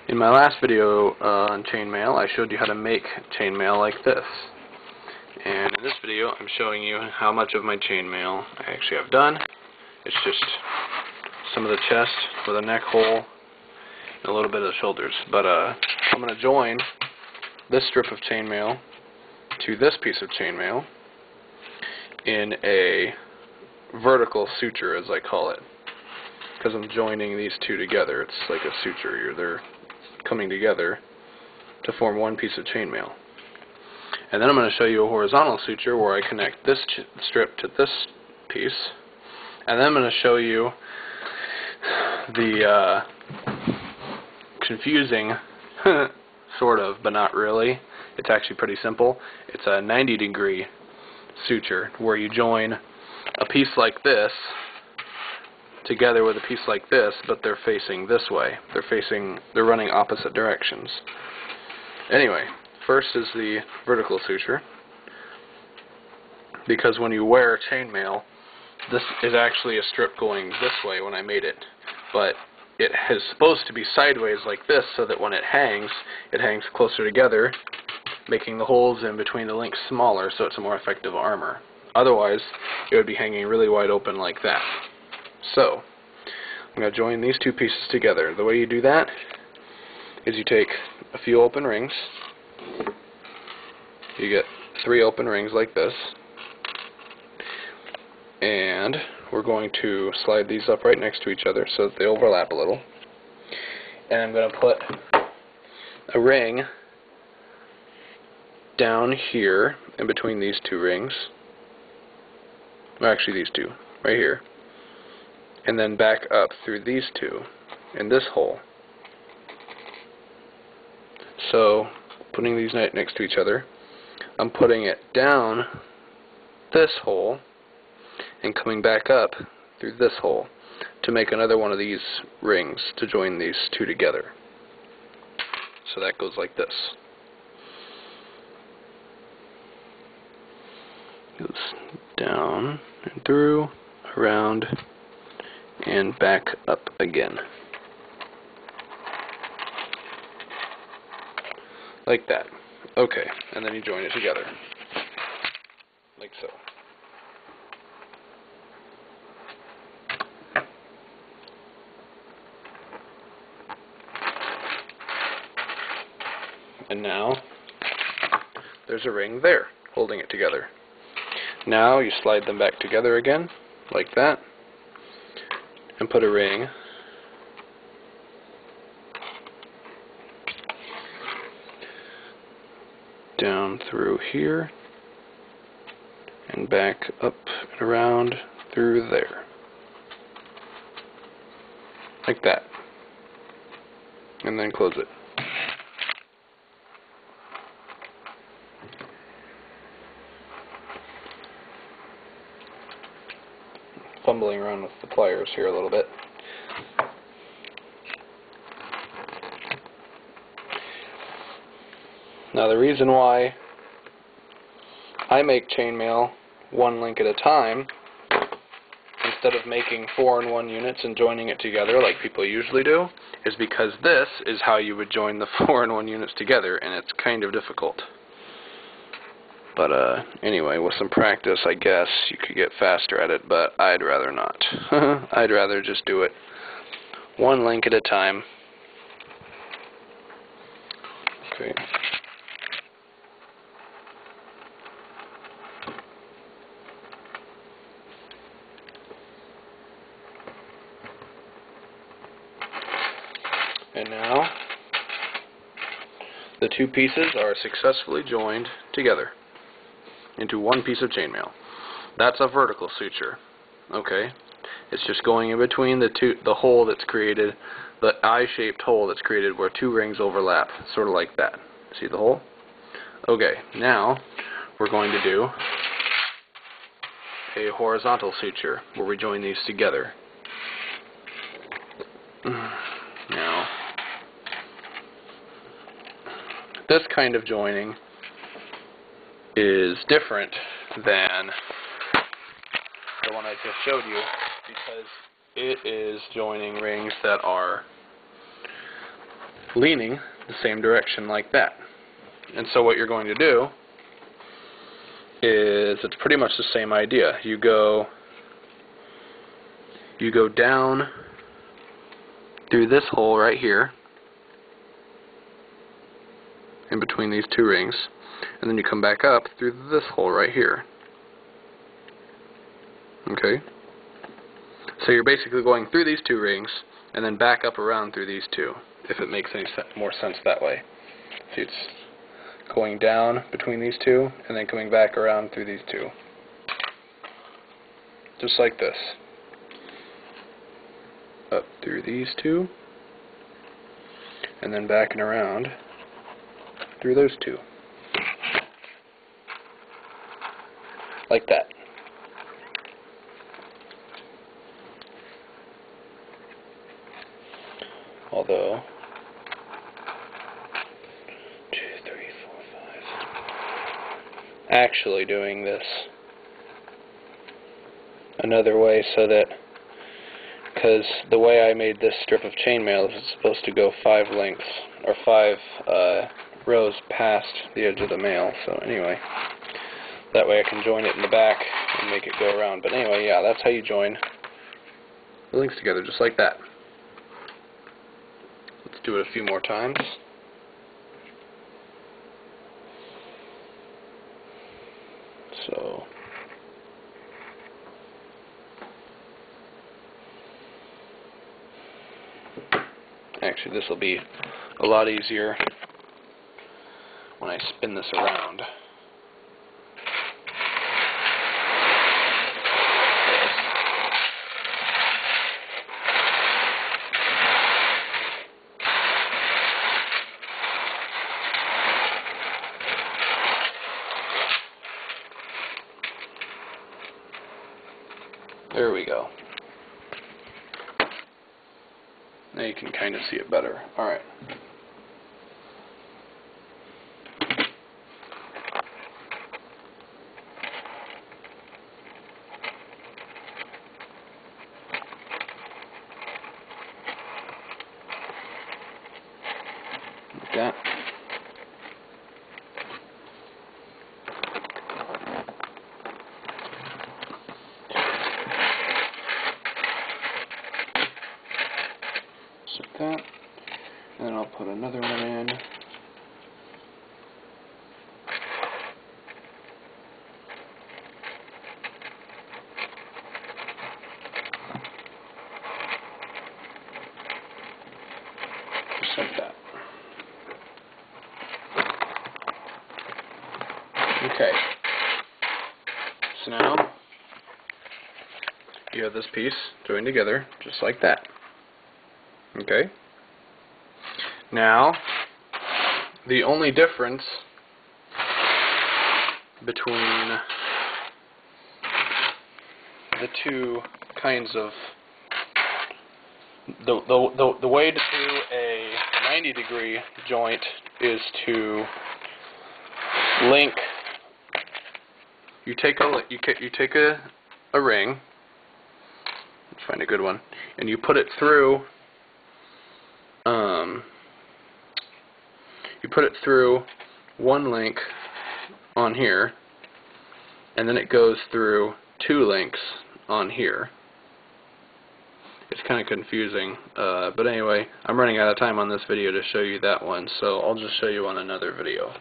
In my last video on chainmail, I showed you how to make chainmail like this. And in this video, I'm showing you how much of my chainmail I actually have done. It's just some of the chest with a neck hole and a little bit of the shoulders. But I'm going to join this strip of chainmail to this piece of chainmail in a vertical suture, as I call it, because I'm joining these two together. It's like a suture. They're coming together to form one piece of chainmail. And then I'm going to show you a horizontal suture where I connect this strip to this piece, and then I'm going to show you the confusing sort of, but not really. It's actually pretty simple. It's a 90-degree suture where you join a piece like this together with a piece like this, but they're facing this way. They're running opposite directions. Anyway, first is the vertical suture, because when you wear chainmail, this is actually a strip going this way when I made it, but it is supposed to be sideways like this so that when it hangs closer together, making the holes in between the links smaller so it's a more effective armor. Otherwise, it would be hanging really wide open like that. So, I'm going to join these two pieces together. The way you do that is you take a few open rings. You get 3 open rings like this. And we're going to slide these up right next to each other so that they overlap a little. And I'm going to put a ring down here in between these 2 rings. Well, actually these 2, right here. And then back up through these 2 in this hole. So, putting these next to each other, I'm putting it down this hole and coming back up through this hole to make another one of these rings to join these 2 together. So that goes like this. Goes down and through, around, and back up again. Like that. Okay, and then you join it together. Like so. And now, there's a ring there, holding it together. Now you slide them back together again, like that, and put a ring down through here, and back up and around through there. Like that. And then close it. Fumbling around with the pliers here a little bit. Now the reason why I make chainmail 1 link at a time instead of making 4-in-1 units and joining it together like people usually do is because this is how you would join the 4-in-1 units together, and it's kind of difficult. But anyway, with some practice, I guess you could get faster at it, but I'd rather not. I'd rather just do it 1 link at a time. Okay. And now, the 2 pieces are successfully joined together into one piece of chainmail. That's a vertical suture. Okay, it's just going in between the hole that's created, the eye-shaped hole that's created where 2 rings overlap, sort of like that. See the hole? Okay, now we're going to do a horizontal suture where we join these together. Now, this kind of joining is different than the one I just showed you because it is joining rings that are leaning the same direction like that. And so what you're going to do is, it's pretty much the same idea. You go down through this hole right here, in between these two rings, and then you come back up through this hole right here. Okay? So you're basically going through these two rings, and then back up around through these two, if it makes any more sense that way. See, it's going down between these two, and then coming back around through these two. Just like this. Up through these two, and then back and around through those two. Like that. Although, 2, 3, 4, 5. Actually doing this another way, so that, because the way I made this strip of chainmail is it's supposed to go 5 lengths, or 5 rows past the edge of the mail. So anyway, that way I can join it in the back and make it go around. But anyway, yeah, that's how you join the links together, just like that. Let's do it a few more times. So, actually this will be a lot easier when I spin this around. There we go. Now you can kind of see it better. Alright. Like that. Just like that. And then I'll put another one in. Just like that. Okay. So now you have this piece joined together just like that. Okay? Now, the only difference between the two kinds of the way to do a 90-degree joint is to link. You take a ring. Let's find a good one, and you put it through. You put it through one link on here, and then it goes through 2 links on here. It's kind of confusing, but anyway, I'm running out of time on this video to show you that one, so I'll just show you on another video.